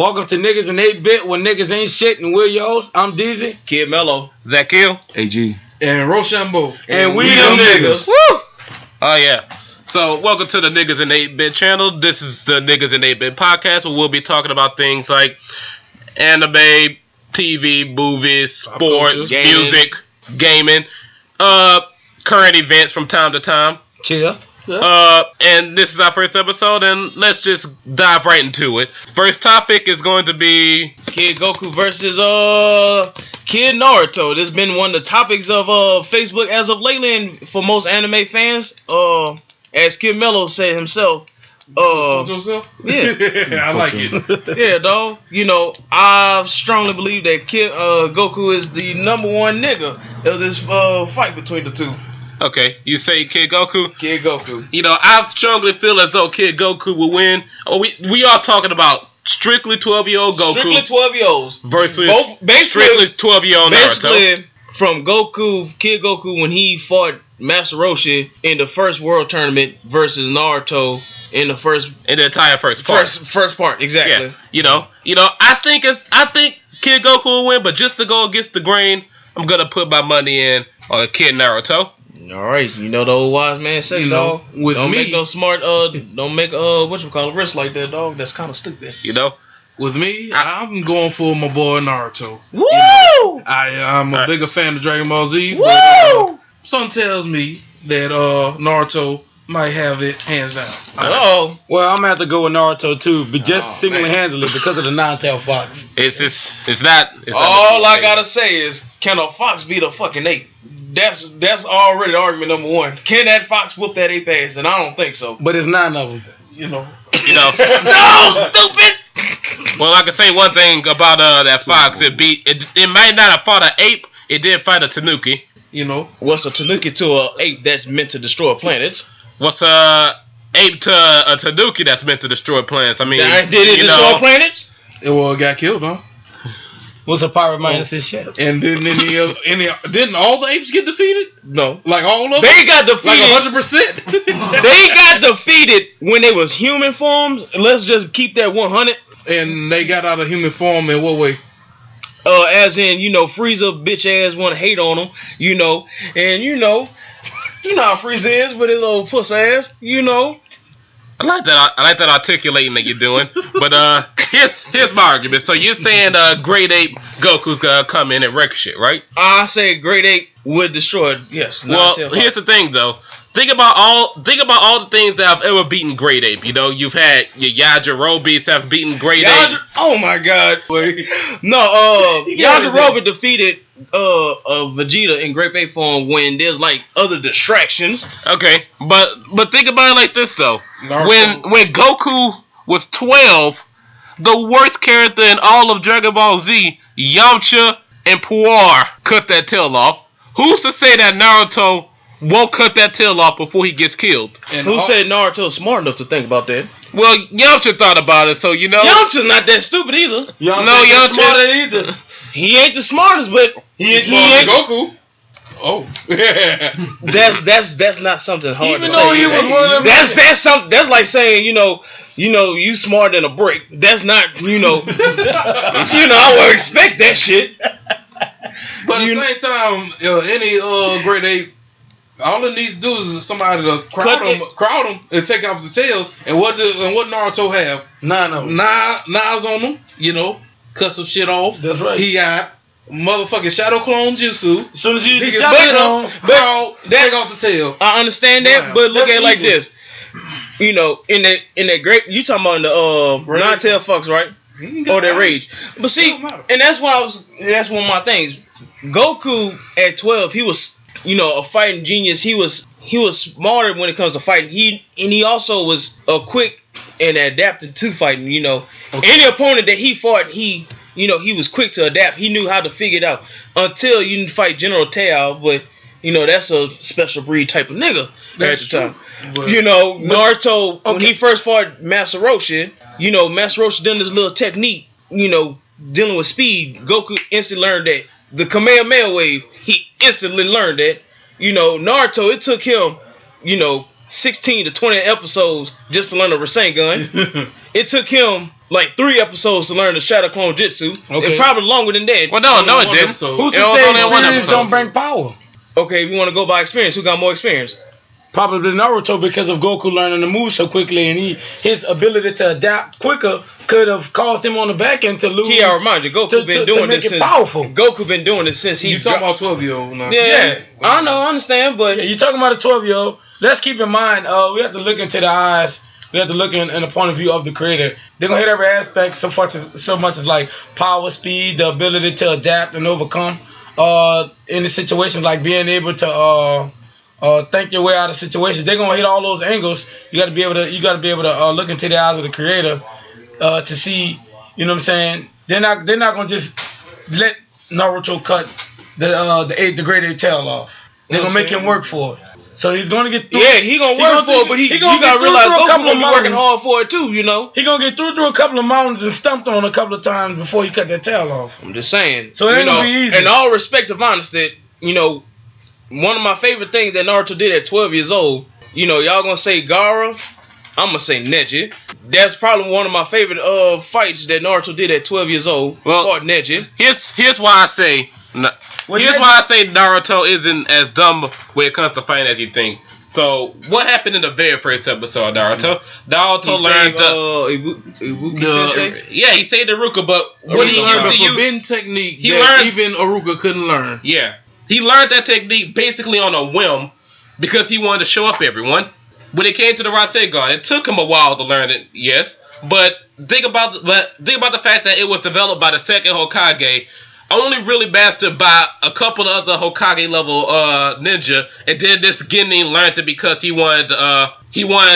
Welcome to Niggas and 8-Bit, where niggas ain't shit, and we're your hosts. I'm Deezy. Kid Mello. Zakil. AG. And Rochambeau. And we them niggas. Woo! Oh, yeah. So, welcome to the Niggas and 8-Bit channel. This is the Niggas and 8-Bit podcast, where we'll be talking about things like anime, TV, movies, sports, music, gaming, current events from time to time. Chill. And this is our first episode, and let's just dive right into it. First topic is going to be Kid Goku versus Kid Naruto. This has been one of the topics of Facebook as of lately, and for most anime fans, as Kid Mello said himself. Yourself? Yeah. I like it. Yeah, dog. You know, I strongly believe that Kid Goku is the number one nigga of this fight between the two. okay. You say Kid Goku. Kid Goku. You know, I strongly feel as though Kid Goku will win. We are talking about strictly 12-year-old Goku. Strictly 12-year-olds. Versus basically, strictly 12-year-old Naruto. Basically, from Kid Goku when he fought Master Roshi in the first world tournament versus Naruto in the entire first part. First part, exactly. Yeah. You know, I think Kid Goku will win, but just to go against the grain, I'm gonna put my money in on Kid Naruto. All right, you know the old wise man say, dog. Don't make no smart don't make wrist like that, dog. That's kind of stupid. You know. With me, I'm going for my boy Naruto. Woo! You know, I'm a bigger fan of Dragon Ball Z, Woo! but something tells me that Naruto might have it hands down. Oh, Well, I'm gonna have to go with Naruto too, but just single-handedly because of the nine-tailed fox. It's not. all I gotta say is, can a fox beat a fucking ape? That's already argument number one. Can that fox whoop that ape ass? And I don't think so. But it's 9 of them. You know. No, stupid. Well, I can say one thing about that fox. It might not have fought an ape. It did fight a tanuki. You know. What's a tanuki to a ape that's meant to destroy planets? What's a ape to a tanuki that's meant to destroy planets? I mean, Did it destroy planets? It got killed, huh? What's a pirate minus his shit? And didn't didn't all the apes get defeated? No. Like all of them? They got defeated. Like 100%? They got defeated when they was human forms. Let's just keep that 100. And they got out of human form in what way? As in, Frieza bitch ass want to hate on them, and you know how Frieza is with his little puss ass, I like that articulating that you're doing. But here's my argument. So you're saying Great Ape Goku's gonna come in and wreck shit, right? I say Great Ape would destroy it. Yes. Well, here's the thing though. Think about all the things that have ever beaten Great Ape. You've had your Yajirobe's have beaten Great Ape. Oh my God! No, Yajirobe defeated Vegeta in Great Ape form when there's like other distractions. Okay, but think about it like this though. Naruto. When Goku was 12, the worst character in all of Dragon Ball Z, Yamcha and Puar, cut that tail off. Who's to say that Naruto won't cut that tail off before he gets killed? And who said Naruto's smart enough to think about that? Well, Yamcha thought about it, so Yamcha's not that stupid either. Yamcha's smart either. He ain't the smartest, but he ain't Goku. Oh, that's not something hard Even to though say. he was one of them. That's something. That's like saying you smarter than a brick. That's not I would expect that shit. but at the same time, any great ape, all it needs to do is somebody to crowd them and take off the tails. And what Naruto have? 9 of them. Knives on them. Cut some shit off. That's right. He got motherfucking shadow clone jutsu. As soon as you use He the can shadow split clone, up, crawl, take off the tail. I understand that, Wow. but look That's at it like easy. this. In that great, you talking about in the nine-tail fox, right? Or that rage. But see, and that's one of my things. Goku at 12, he was, a fighting genius. He was smarter when it comes to fighting. He also was quick and adapted to fighting. Any opponent that he fought, he was quick to adapt. He knew how to figure it out until you fight General Tao, but that's a special breed type of nigga at the time. But, Naruto, when he first fought Master Roshi, Master Roshi done this little technique, dealing with speed. Goku instantly learned that. The Kamehameha wave, he instantly learned that. Naruto, it took him, 16 to 20 episodes just to learn the Rasengan. It took him like 3 episodes to learn the Shadow Clone Jutsu. Okay. And probably longer than that. Well, no, it didn't. Who's to It was say only one experience episode. don't bring power? Okay, if you want to go by experience, who got more experience? Probably Naruto, because of Goku learning to move so quickly, and his ability to adapt quicker could have caused him on the back end to lose. I remind you, Goku been doing make this it since powerful. Goku been doing this since he. You talking about 12-year-old now? Yeah, I know, I understand, but Yeah, you're talking about a 12-year-old. Let's keep in mind, we have to look into the eyes. We have to look in the point of view of the creator. They're gonna hit every aspect so much as like power, speed, the ability to adapt and overcome. In a situation like being able to think your way out of situations, they're gonna hit all those angles. You gotta be able to look into the eyes of the creator to see. You know what I'm saying? They're not gonna just let Naruto cut the great ape tail off. They're gonna make him work for it. So he's gonna get through. yeah, he gonna work for it, but you gotta realize Goku gonna be working hard for it too. You know, he gonna get through a couple of mountains and stumped on a couple of times before he cut that tail off. I'm just saying. So it ain't gonna be easy. In all respect of honesty, you know, one of my favorite things that Naruto did at 12 years old, you know, y'all gonna say Gaara, I'm gonna say Neji. That's probably one of my favorite fights that Naruto did at 12 years old. Well, fought Neji. Here's why I say Naruto isn't as dumb when it comes to fighting as you think. So what happened in the very first episode of Naruto? Naruto learned Ibuki Sensei. Yeah, he saved Iruka, but What he learned the forbidden technique even Iruka couldn't learn. Yeah. He learned that technique basically on a whim because he wanted to show up everyone. When it came to the Rasengan, it took him a while to learn it, yes. But think about the fact that it was developed by the second Hokage, only really mastered by a couple of other Hokage level ninja, and then this Genin learned it because he wanted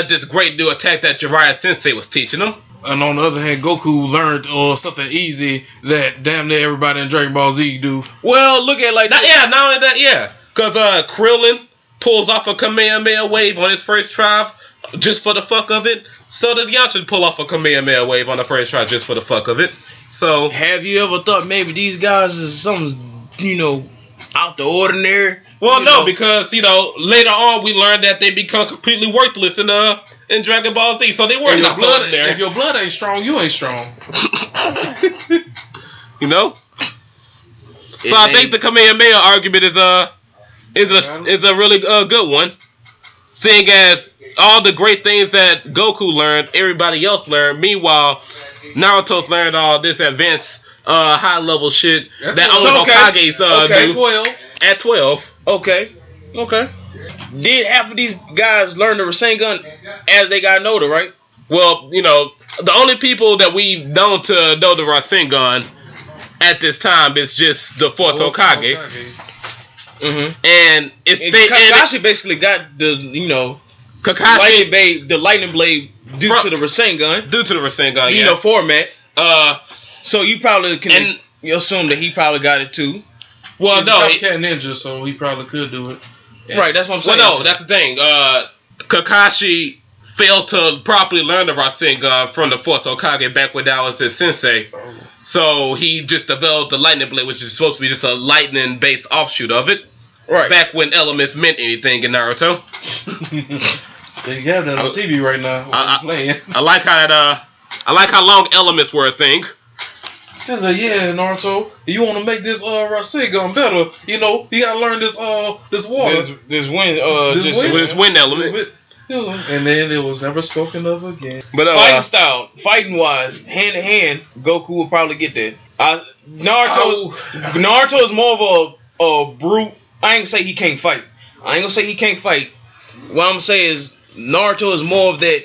this great new attack that Jiraiya Sensei was teaching him. And on the other hand, Goku learned something easy that damn near everybody in Dragon Ball Z do. Well, look at it like not only that, yeah. Because Krillin pulls off a Kamehameha wave on his first try just for the fuck of it. So does Yamcha pull off a Kamehameha wave on the first try just for the fuck of it. So have you ever thought maybe these guys is something, you know, out the ordinary? Well, no, because, you know, later on we learned that they become completely worthless in Dragon Ball Z. So they were not ordinary. If your blood ain't strong, you ain't strong. You know? So I think the Kamehameha argument is a really good one. Seeing as all the great things that Goku learned, everybody else learned. Meanwhile, Naruto's learned all this advanced high level shit that only Hokages do. At 12. Okay. Did half of these guys learn the Rasengan as they got older, right? Well, you know, the only people that we've known to know the Rasengan at this time is just the fourth Hokage. Mm-hmm. And Kakashi basically got the, you know, the lightning blade due to the Rasengan. You know, format. So you probably can assume that he probably got it too. Well, he's a cat ninja, so he probably could do it. Yeah. Right, that's what I'm saying. Well, no, that's the thing. Kakashi failed to properly learn the Rasengan from the fourth Hokage back when that was his sensei. Oh. So he just developed the lightning blade, which is supposed to be just a lightning-based offshoot of it. Right. Back when elements meant anything in Naruto. They have that on TV right now. I like how long elements were a thing. He's like, yeah, Naruto, you want to make this Rasengan better? You know, you gotta learn this water, this wind element. And then it was never spoken of again. But fighting wise, hand to hand, Goku will probably get there. Naruto is more of a brute. I ain't gonna say he can't fight. What I'm gonna say is Naruto is more of that.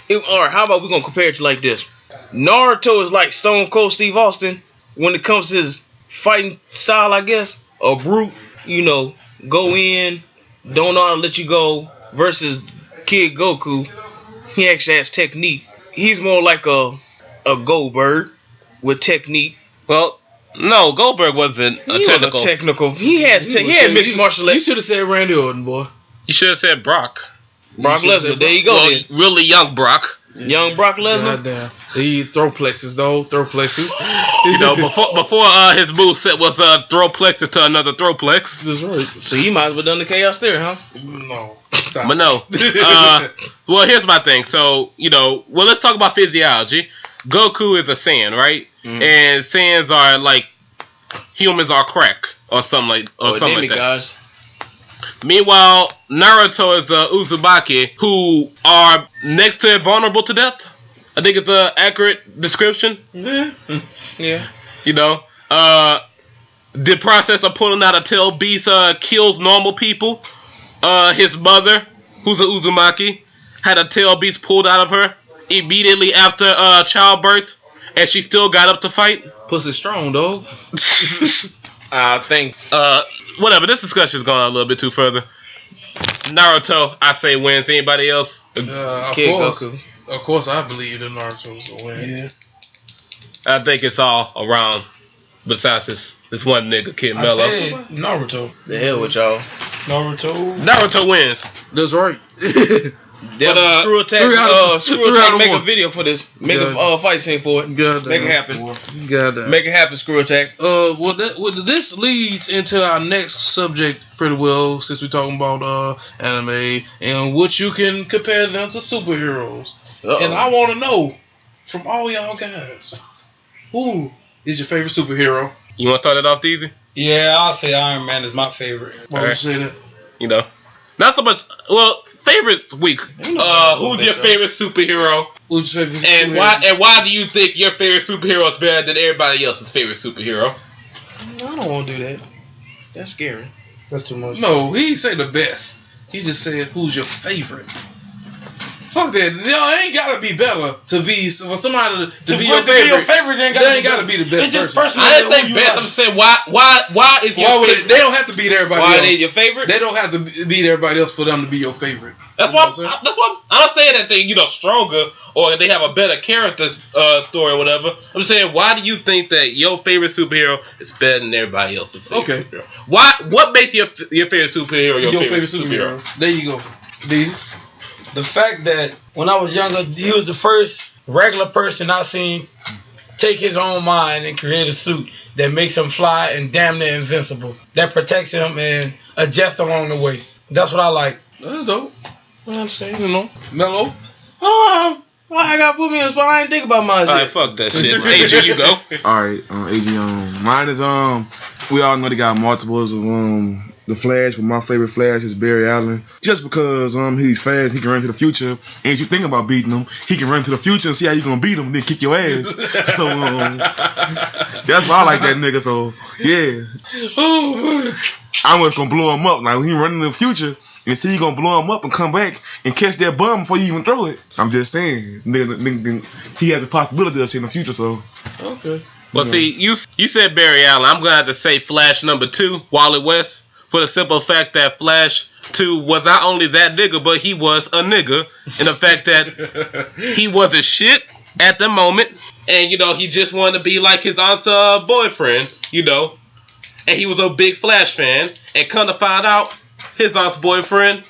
Alright, how about we gonna compare it to like this? Naruto is like Stone Cold Steve Austin when it comes to his fighting style, I guess. A brute, you know, go in, don't know how to let you go, versus Kid Goku. He actually has technique. He's more like a Goldberg with technique. Well, no, Goldberg wasn't technical. He had mixed martial arts. You should have said Randy Orton, boy. You should have said Brock. Brock Lesnar. There you go. Well, really young Brock. Young Brock Lesnar. Goddamn. He throw plexus though. Throw plexus. You know, before his moveset was throw plexus to another throw plex. That's right. So he might as well done the chaos there, huh? No. Stop. But no. Well, here's my thing. So, let's talk about physiology. Goku is a Saiyan, right? Mm. And Saiyans are like humans are crack or something like that. Guys. Meanwhile, Naruto is a Uzumaki who are next to invulnerable to death. I think it's an accurate description. Yeah. The process of pulling out a tail beast kills normal people. His mother, who's a Uzumaki, had a tail beast pulled out of her immediately after childbirth, and she still got up to fight. Pussy strong, dog. I think. Whatever. This discussion's gone a little bit too further. Naruto, I say wins. Anybody else? Of course, I believe that Naruto's gonna win. Yeah. I think it's all around. Besides this one nigga, Kid Mello. I said Naruto. The hell with y'all. Naruto wins. That's right. Screw Attack, make a video for this. Make a fight scene for it. Make it happen. Make it happen, Screw Attack. This leads into our next subject pretty well, since we're talking about anime and what you can compare them to superheroes. Uh-oh. And I want to know from all y'all guys, who is your favorite superhero? You want to start it off, Deezy? Yeah, I'll say Iron Man is my favorite. Why would you say that? Not so much. Well, favorite's weak. Who's your favorite superhero? Who's your favorite and superhero? And why do you think your favorite superhero is better than everybody else's favorite superhero? I don't want to do that. That's scary. That's too much. No, he didn't say the best. He just said, who's your favorite? Fuck that. It ain't gotta be better to be for somebody to be your favorite. They ain't gotta be the best person. I didn't say best. I'm saying why is your favorite? They don't have to beat everybody else. Why they your favorite? They don't have to beat everybody else for them to be your favorite. That's why I'm not saying that they stronger or they have a better character story or whatever. I'm saying, why do you think that your favorite superhero is better than everybody else's favorite superhero? What makes your favorite superhero your favorite superhero? There you go. These. The fact that when I was younger, he was the first regular person I seen take his own mind and create a suit that makes him fly and damn near invincible. That protects him and adjusts along the way. That's what I like. That's dope. I'm saying, Mellow. Why I gotta put me on the spot? I ain't think about mine. Alright, fuck that shit. AJ, you go. Alright, AJ, mine is we all know they got multiples of the Flash, but my favorite Flash is Barry Allen. Just because he's fast, he can run to the future. And if you think about beating him, he can run to the future and see how you gonna beat him, then kick your ass. So that's why I like that nigga. So yeah. I'm just gonna blow him up. Like he running in the future and see you gonna blow him up and come back and catch that bomb before you even throw it. I'm just saying, nigga, he has the possibility of seeing the future. So okay. Well, see, you said Barry Allen. I'm gonna have to say Flash number 2, Wally West, for the simple fact that Flash 2 was not only that nigga, but he was a nigga, in the fact that he wasn't shit at the moment, and he just wanted to be like his aunt's boyfriend, and he was a big Flash fan, and come to find out, his aunt's boyfriend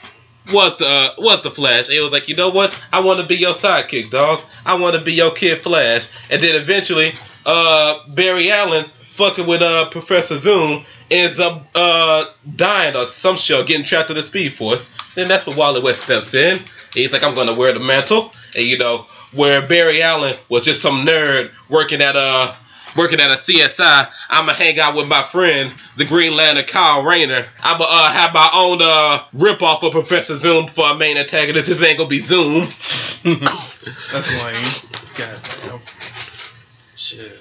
was the Flash. And he was like, you know what? I want to be your sidekick, dog. I want to be your kid Flash. And then eventually, Barry Allen fucking with Professor Zoom ends up dying or some shit, getting trapped in the Speed Force. Then that's when Wally West steps in. And he's like, I'm gonna wear the mantle. And where Barry Allen was just some nerd working at a CSI, I'ma hang out with my friend, the Green Lantern Kyle Rayner. I'ma have my own ripoff of Professor Zoom for our main antagonist. His name gonna be Zoom. That's lame. Goddamn. Shit.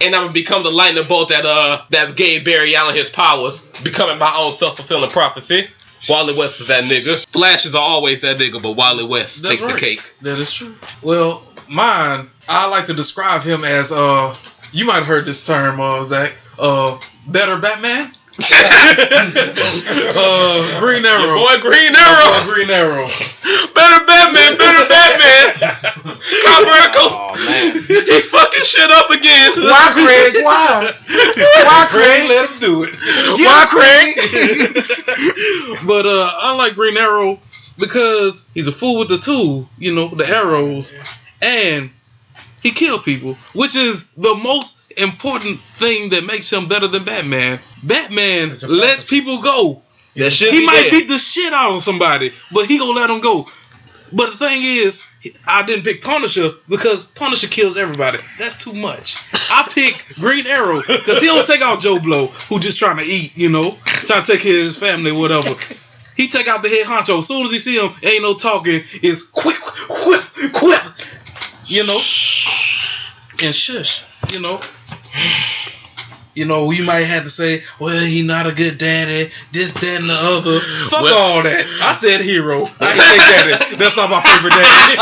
And I'm gonna become the lightning bolt that gave Barry Allen his powers, becoming my own self-fulfilling prophecy. Wally West is that nigga. Flashes are always that nigga, but Wally West takes the cake. That is true. Well, mine, I like to describe him as you might have heard this term, Zach. Better Batman. Green Arrow. Your boy Green Arrow. Green Arrow. Better Batman. Oh man, he's fucking shit up again. why, Craig? Why, Craig? Let him do it. Why, Craig? But I like Green Arrow because he's a fool with the tool, the arrows, and he killed people, which is the most important thing that makes him better than Batman. Batman lets people go That shit He be might there. beat the shit out of somebody, but he gonna let him go. But the thing is, I didn't pick Punisher because Punisher kills everybody. That's too much. I picked Green Arrow because he don't take out Joe Blow, who just trying to eat, trying to take care of his family or whatever. He take out the head honcho. As soon as he see him, ain't no talking. It's quick, and shush, we might have to say, well, he not a good daddy, this, that, and the other. Fuck all that. I said hero. I ain't say daddy. That's not my favorite daddy.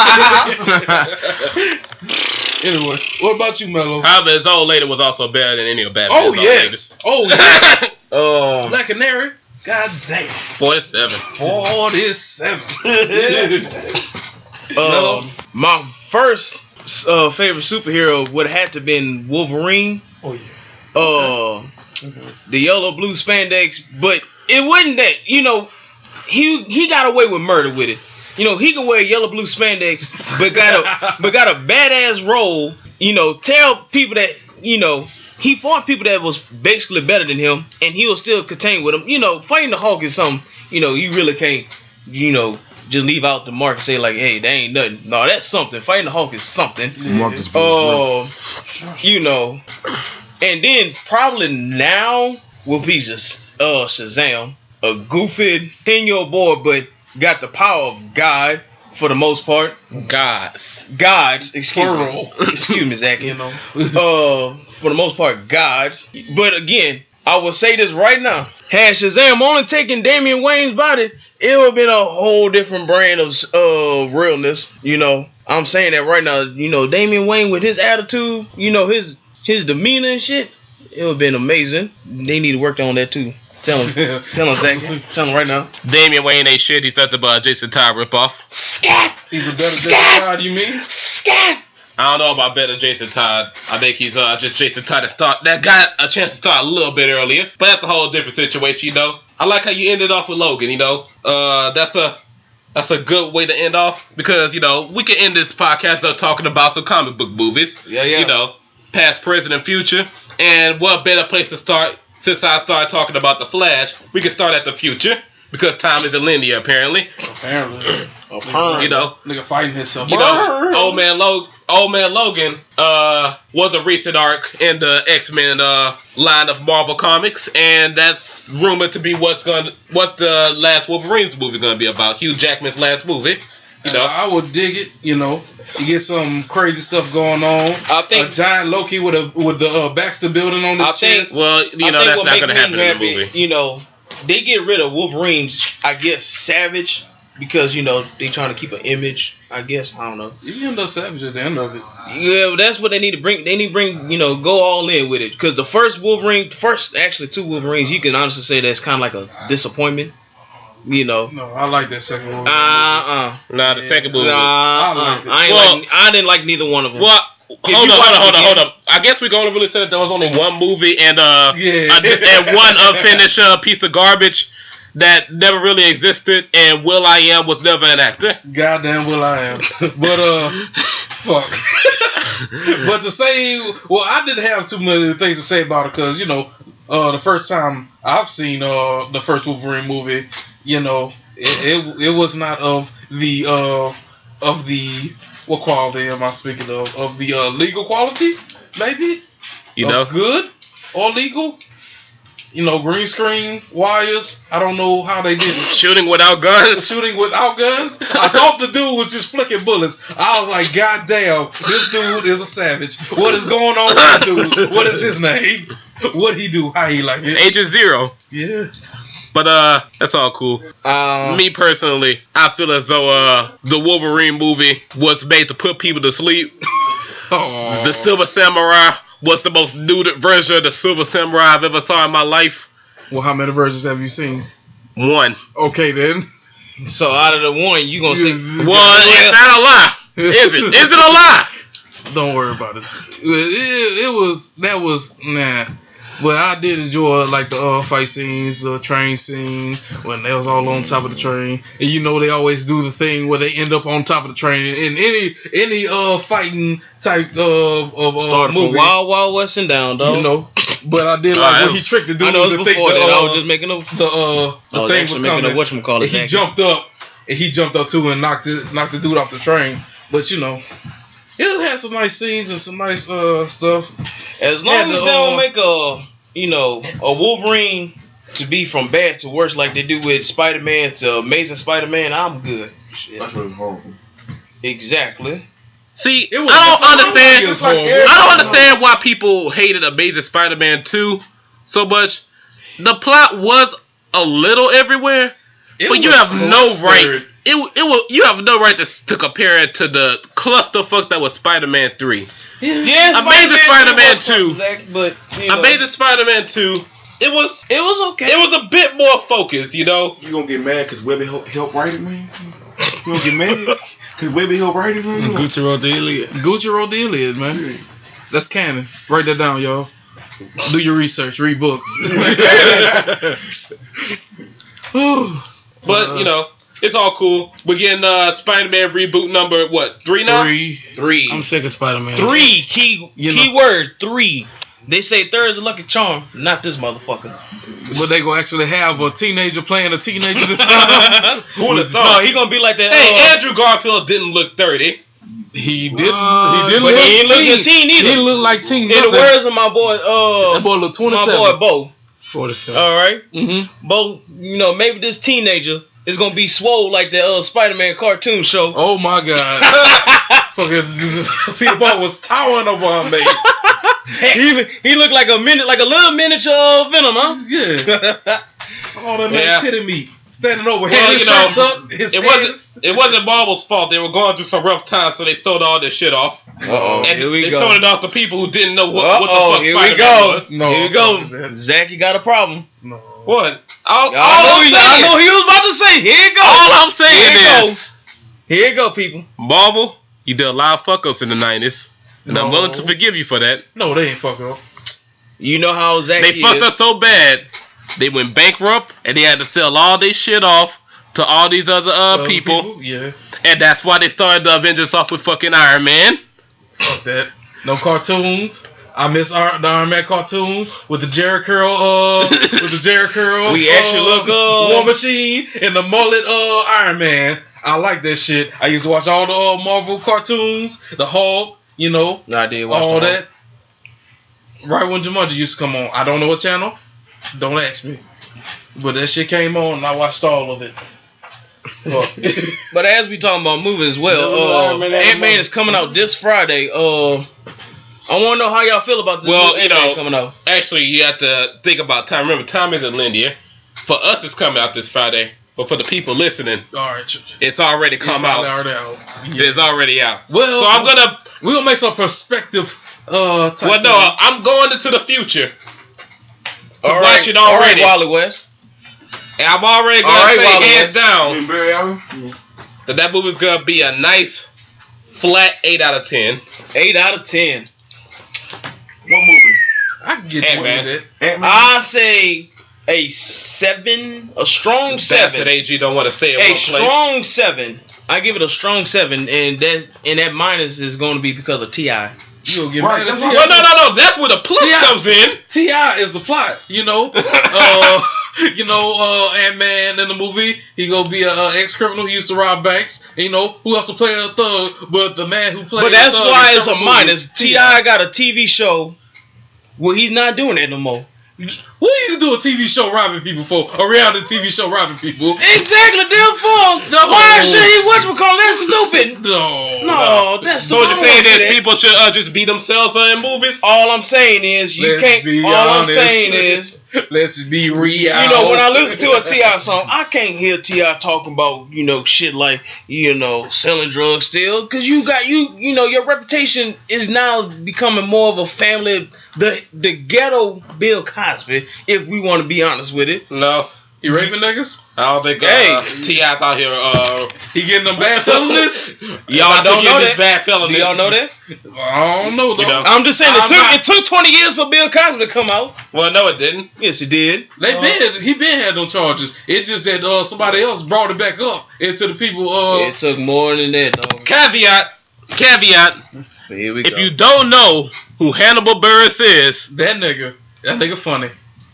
Anyway, what about you, Mello? However, his old lady was also better than any of Batman's Oh, old yes. ladies. Oh, yes. Black Black Canary. God damn. 47. 47. My first favorite superhero would have to been Wolverine. Oh, yeah. The yellow blue spandex, but it wasn't that. He got away with murder with it. He can wear yellow blue spandex, but got a badass role. Tell people that he fought people that was basically better than him, and he was still contained with them. Fighting the Hulk is something. You really can't. Just leave out the mark and say like, hey, that ain't nothing. No, that's something. Fighting the Hulk is something. And then probably now will be just Shazam, a goofy 10-year-old boy, but got the power of God for the most part. Gods, excuse me, Zach. For the most part, gods. But again, I will say this right now: had Shazam only taken Damian Wayne's body, it would have been a whole different brand of realness. I'm saying that right now. Damian Wayne with his attitude, his demeanor and shit, it would have been amazing. They need to work on that too. Tell him, Zach. Tell him right now. Damian Wayne ain't shit. He's nothing but a Jason Todd ripoff. Scat. He's a better Jason Todd, you mean? Scat. I don't know about better Jason Todd. I think he's just Jason Todd that got a chance to start a little bit earlier. But that's a whole different situation, I like how you ended off with Logan, That's a good way to end off because, we can end this podcast up talking about some comic book movies. Yeah. Past, present, and future. And what better place to start since I started talking about the Flash? We can start at the future because time isn't linear, apparently. Apparently. Nigga fighting himself. Old man Logan was a recent arc in the X-Men line of Marvel Comics, and that's rumored to be what the last Wolverine's movie is gonna be about. Hugh Jackman's last movie. I would dig it. You get some crazy stuff going on. I think a giant Loki with the Baxter building on his chest. Well, that's not gonna happen in the movie. They get rid of Wolverine's, I guess, Savage. Because, they trying to keep an image, I guess. I don't know. You end up Savage at the end of it. Yeah, but that's what they need to bring. They need to bring, go all in with it. Because the first actually two Wolverines, you can honestly say that's kind of like a disappointment. No, I like that second movie. Nah, the second movie. I didn't like neither one of them. Well, hold on. I guess we're going to really say that there was only one movie and and one unfinished piece of garbage that never really existed, and Will.I.am was never an actor. Goddamn Will.I.am. But fuck. But to say, I didn't have too many things to say about it because the first time I've seen the first Wolverine movie, it was not of the what quality am I speaking of? Of the legal quality, maybe. Good or legal. Green screen, wires. I don't know how they did it. Shooting without guns. I thought the dude was just flicking bullets. I was like, God damn, this dude is a savage. What is going on with this dude? What is his name? What he do? How he like it? Agent Zero. Yeah. But that's all cool. Me personally, I feel as though the Wolverine movie was made to put people to sleep. The Silver Samurai was the most nuded version of the Silver Samurai I've ever saw in my life. Well, how many versions have you seen? One. Okay, then. So out of the one, you gonna say one? It's not a lie. Is it? Is it a lie? Don't worry about it. Nah. Well, I did enjoy like the fight scenes, the train scene when they was all on top of the train, and you know they always do the thing where they end up on top of the train in any fighting type of Started movie. from Wild West and down, dog. You know, but I did like when he tricked the dude. I know it was before that. I was just making the thing was coming. And he jumped up too and knocked the dude off the train. But you know, it had some nice scenes and some nice stuff. As long as they don't make a Wolverine to be from bad to worse like they do with Spider-Man to Amazing Spider-Man, I'm good. Shit. That's really horrible. Exactly. See, I don't understand why people hated Amazing Spider-Man 2 so much. The plot was a little everywhere, but you have no right. You have no right to compare it to the clusterfuck that was Spider-Man 3. Yeah, Amazing Spider-Man 2. But Amazing Spider-Man 2. It was okay. It was a bit more focused, you know. You gonna get mad because Webby helped write it, man? You gonna get mad because Webby helped write it, man? Gucci wrote the Iliad, man. That's canon. Write that down, y'all. Do your research. Read books. But you know, it's all cool. We're getting Spider-Man reboot number what? 3 now? 3. I'm sick of Spider-Man. 3 key word 3. They say third is a lucky charm. Not this motherfucker. But they gonna actually have a teenager playing a teenager this time. Who would have thought? No, he gonna be like that. Hey, Andrew Garfield didn't look 30. He didn't But look he ain't look teen. a teen either. He didn't look like teen. In the words of my boy, that boy look 27. my boy Bo. 47. All right, Mm-hmm. Bo. You know, maybe this teenager is gonna be swole like the Spider-Man cartoon show. Oh my God! Fucking Peter Parker was towering over her, man. He looked like a little miniature Venom, huh? Yeah. All that man titty meat. Standing over here, Well, his you know, shirt tucked, his pants. It wasn't Marvel's fault. They were going through some rough times, so they sold all this shit off. Uh-oh. And Here we they go. sold it off to people who didn't know what the fuck Here we Spider-Man go. was. No, Here we go. man. Zach, you got a problem. No. What? I know he was about to say. Here you go. All I'm saying is, Here you go, people. Marvel, you did a lot of fuck ups in the 90s, and I'm willing to forgive you for that. No, they ain't fuck up. You know how Zach They fucked up so bad, they went bankrupt, and they had to sell all their shit off to all these other people. Yeah. And that's why they started the Avengers off with fucking Iron Man. Fuck that. No cartoons. I miss the Iron Man cartoon with the Jerry Curl. We actually look War Machine and the mullet Iron Man. I like that shit. I used to watch all the Marvel cartoons, the Hulk, you know, I did watch all that. Right when Jumanji used to come on. I don't know what channel. Don't ask me. But that shit came on and I watched all of it. But as we talking about movies as well, Ant-Man is coming out this Friday. I want to know how y'all feel about this new Ant-Man coming out. Actually, you have to think about time. Remember, time isn't linear. For us, it's coming out this Friday. But for the people listening, it's already come out. Yeah. It's already out. Well, so we're gonna make some perspective. I'm going into the future to watch it already. All right, Wally West. And I'm already gonna say hands down that movie's gonna be a nice flat 8 out of 10. 8 out of 10. What movie? I can get you with it. I say a 7, a strong 7. That's AG don't want to stay in one place. A strong 7. I give it a strong 7, and that minus is going to be because of T.I. You gonna get mad at T.I. Well, no. That's where the plus comes in. T.I. is the plot, you know. Ant-Man in the movie, he gonna be an ex-criminal. He used to rob banks. You know, who else to play a thug? But the man who played. But that's why it's a minus. T.I. got a TV show where he's not doing it no more. What do you do a TV show robbing people for? A reality TV show robbing people? Exactly, therefore. No. Why should he whatchamacallit? That's stupid. No, that's so stupid. what you're saying is people should just beat themselves in movies? All I'm saying is I'm saying is let's be real. You know, when I listen to a T.I. song, I can't hear T.I. talking about, shit like, selling drugs still. Because you got, your reputation is now becoming more of a family, the ghetto Bill Cosby, if we want to be honest with it. No. He raping niggas? I don't think T.I.'s out here. He getting them bad felonies? Y'all don't know that. Bad felonies. Do y'all know that? I don't know, though. You know? I'm just saying it took 20 years for Bill Cosby to come out. Well, no, it didn't. Yes, it did. He been had no charges. It's just that somebody else brought it back up into the people. It took more than that, dog. Caveat. Here we If go. you don't know who Hannibal Buress is, that nigga funny.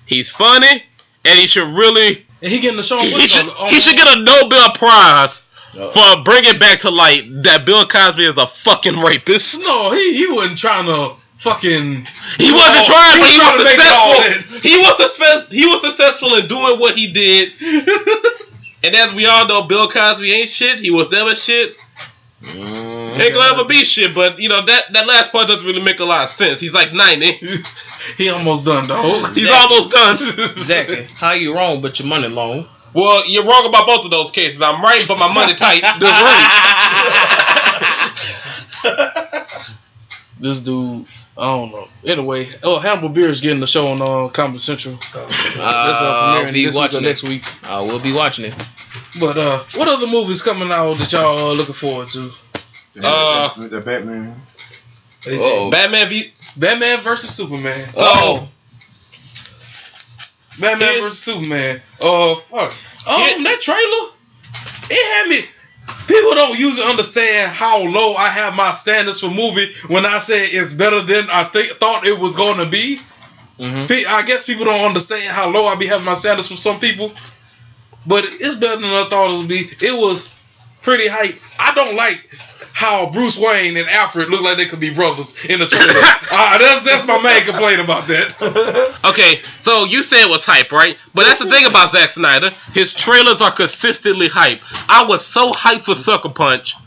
he's funny, and he should really. And he getting the show. He should get a Nobel Prize for bringing back to light that Bill Cosby is a fucking rapist. No, he wasn't trying to fucking. He wasn't trying, but he was to make it all in. He was successful in doing what he did. And as we all know, Bill Cosby ain't shit. He was never shit. Ain't gonna ever be shit. But you know that last part doesn't really make a lot of sense. He's like 90. He almost done, dog. He's almost done. Exactly. How you wrong, but your money long. Well, you're wrong about both of those cases. I'm right, but my money tight. This dude, I don't know. Anyway, Hannibal Buress getting the show on Comedy Central. So that's premiering this week or next week. We'll be watching it. But what other movies coming out that y'all looking forward to? The Batman. Batman versus Superman. Batman versus Superman. Fuck. That trailer, it had me. People don't usually understand how low I have my standards for movie when I say it's better than I thought it was going to be. Mm-hmm. I guess people don't understand how low I be having my standards for some people. But it's better than I thought it would be. It was pretty hype. I don't like how Bruce Wayne and Alfred look like they could be brothers in the trailer. That's my main complaint about that. Okay, so you said it was hype, right? But that's the thing about Zack Snyder. His trailers are consistently hype. I was so hyped for Sucker Punch.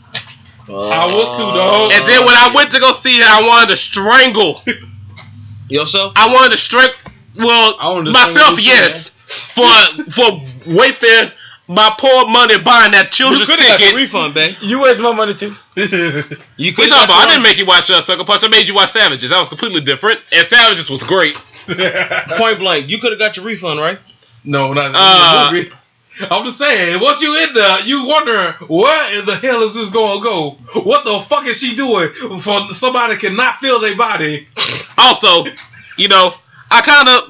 I was too, dog. And then when I went to go see it, I wanted to strangle. Yourself? I wanted to strangle. Well, myself, yes. For Wayfair. My poor money buying that children's ticket. You could have got a refund, babe. You waste my money too. I didn't make you watch Sucker Punch. I made you watch Savages. That was completely different. And Savages was great. Point blank. You could have got your refund, right? No, not in the movie. I'm just saying, once you in there, you wondering where in the hell is this going to go? What the fuck is she doing for somebody cannot feel their body? Also, you know, I kind of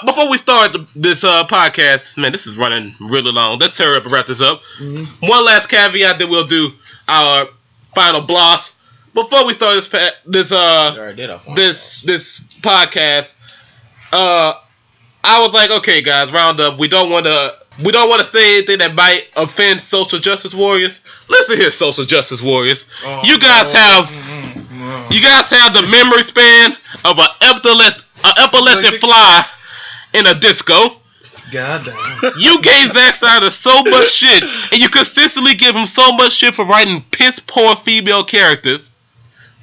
before we start this podcast, man, this is running really long. Let's hurry up and wrap this up. Mm-hmm. One last caveat, then we'll do our final gloss. Before we start this podcast, I was like, okay, guys, round up. We don't want to say anything that might offend social justice warriors. Listen here, social justice warriors. You guys have the memory span of an epileptic fly in a disco. Goddamn. You gave Zack Snyder so much shit, and you consistently give him so much shit for writing piss poor female characters.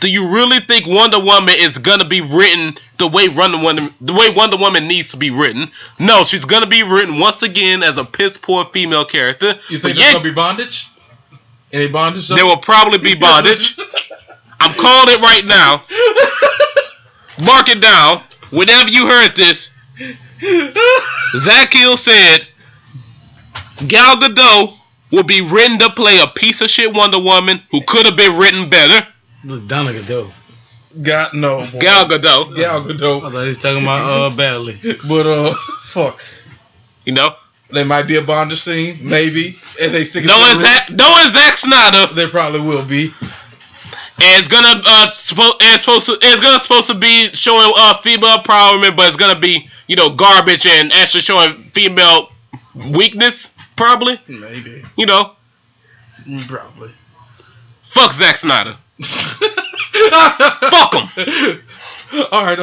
Do you really think Wonder Woman is gonna be written the way Wonder Woman needs to be written? No, she's gonna be written once again as a piss poor female character. You think there's gonna be bondage? Any bondage? There will probably be bondage. I'm calling it right now. Mark it down. Whenever you heard this, Zach Hill said Gal Gadot will be written to play a piece of shit Wonder Woman who could have been written better. Donna Gadot. Gal Gadot. Gal Gadot. I thought he was talking about badly. But fuck. You know? There might be a bondage scene, maybe. And they sick knowing Zack Snyder, there probably will be. And it's supposed to be showing female empowerment, but it's gonna be, you know, garbage and actually showing female weakness, probably. Maybe. You know. Probably. Fuck Zack Snyder. Fuck him. All right.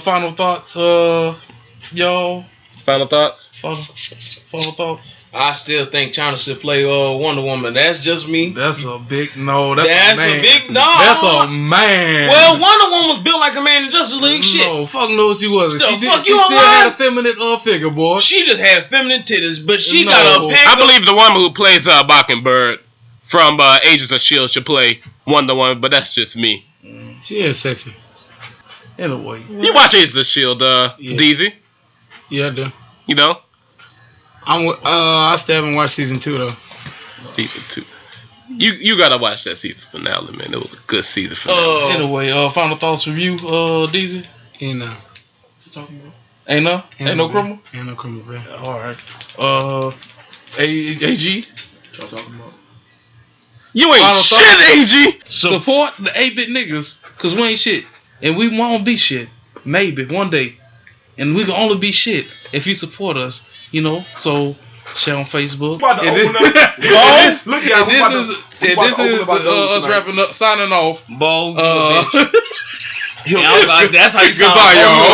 Final thoughts. Y'all. Final thoughts. Final thoughts. I still think China should play Wonder Woman. That's just me. That's a big no. That's a man. Big no. That's a man. Well, Wonder Woman was built like a man in Justice League. Shit. No, fuck no, she wasn't. So, she still had a feminine figure, boy. She just had feminine titties, but she got a. I believe the woman who plays Mockingbird from Agents of S.H.I.E.L.D. should play Wonder Woman, but that's just me. She is sexy. Anyway. You watch Agents of S.H.I.E.L.D., DZ? Yeah, I do. You know? I still haven't watched season 2 though. Season 2. You gotta watch that season finale, man. It was a good season finale. Anyway, final thoughts from you, DZ? You know. What you talking about? Ain't no criminal? Ain't no criminal, bro. Alright. AG? What y'all talking about? You ain't Final shit, thoughts? AG. Support the 8-bit niggas, cause we ain't shit. And we won't be shit. Maybe one day. And we can only be shit if you support us, you know. So share on Facebook. About to And open this- up. Balls. Look, y'all, And we this about to- is we about to open up our doors us tonight. wrapping up, signing off. Balls. Uh, That's how you sound. Goodbye, y'all.